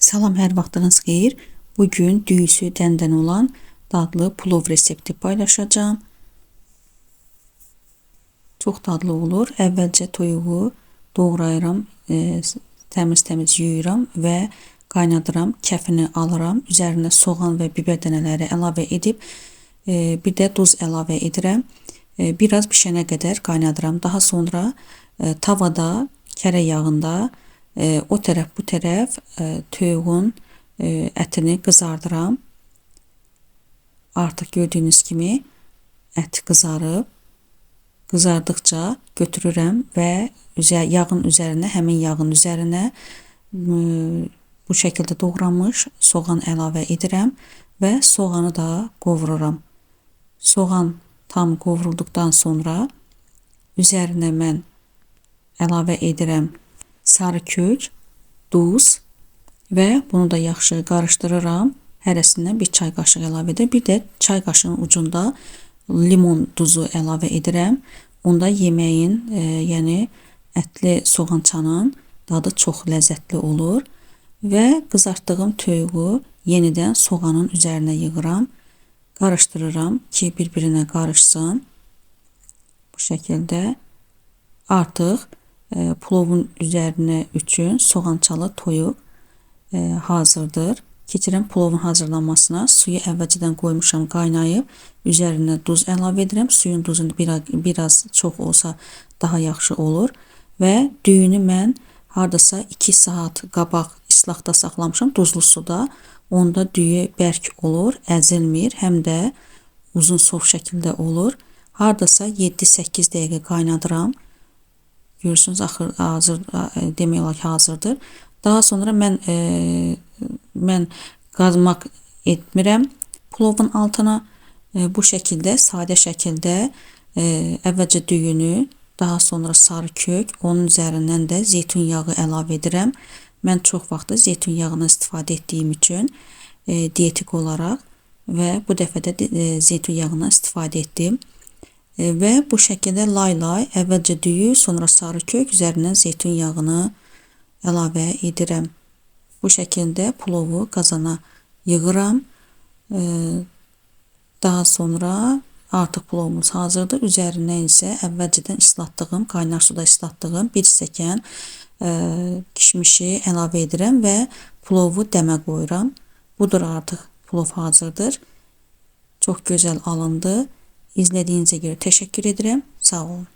Salam, hər vaxtınız xeyir. Bugün düyüsü dəndən olan dadlı plov resepti paylaşacağım. Çox dadlı olur. Əvvəlcə toyuğu doğrayıram, təmiz yuyuram və qaynadıram. Kəfini alıram. Üzərinə soğan və biber dənələri əlavə edib, bir də duz əlavə edirəm. Biraz pişənə qədər qaynadıram. Daha sonra tavada, kərə yağında o tərəf bu tərəf toyuğun ətini qızardıram. Artıq gördüyünüz kimi ət qızarıb. Qızardıqca götürürəm və yağın üzərinə, həmin yağın üzərinə bu şəkildə doğranmış soğan əlavə edirəm və soğanı da qovururam. Soğan tam qovrulduqdan sonra üzərinə mən əlavə edirəm sarı kök, duz və bunu da yaxşı qarışdırıram. Hərəsindən bir çay qaşığı əlavə edirəm. Bir də çay qaşığının ucunda limon duzu əlavə edirəm. Onda yeməyin, yəni ətli soğançanın dadı çox ləzzətli olur və qızartdığım toyuğu yenidən soğanın üzərinə yığıram. Qarışdırıram ki, bir-birinə qarışsın. Bu şəkildə artıq plovun üzərinə üçün soğançalı toyuq hazırdır. Keçirəm plovun hazırlanmasına. Suyu əvvəlcədən qoymuşam, qaynayıb. Üzərinə duz əlavə edirəm. Suyun duzunu biraz çox olsa daha yaxşı olur. Və düyünü mən hardasa 2 saat qabaq islaqda saxlamışam, duzlu suda. Onda düyü bərk olur, əzilmir, həm də uzun sov şəkildə olur. Hardasa 7-8 dəqiqə qaynadıram. Görürsünüz, hazır, demək olar ki, hazırdır. Daha sonra mən qazmaq etmirəm plovun altına. Bu şəkildə, sadə şəkildə əvvəlcə düyünü, daha sonra sarı kök, onun üzərindən də zeytun yağı əlavə edirəm. Mən çox vaxt zeytun yağını istifadə etdiyim üçün dietik olaraq və bu dəfə də zeytun yağını istifadə etdim. Və bu şəkildə lay-lay əvvəlcə düyü, sonra sarı kök, üzərindən zeytun yağını əlavə edirəm. Bu şəkildə plovu qazana yığıram. Daha sonra artıq plovumuz hazırdır. Üzərindən isə əvvəlcədən islatdığım, qaynar suda islatdığım 1 stəkan kişmişi əlavə edirəm və plovu dəmə qoyuram. Budur, artıq plov hazırdır. Çox gözəl alındı. İzlədiyinizə görə təşəkkür edirəm. Sağ olun.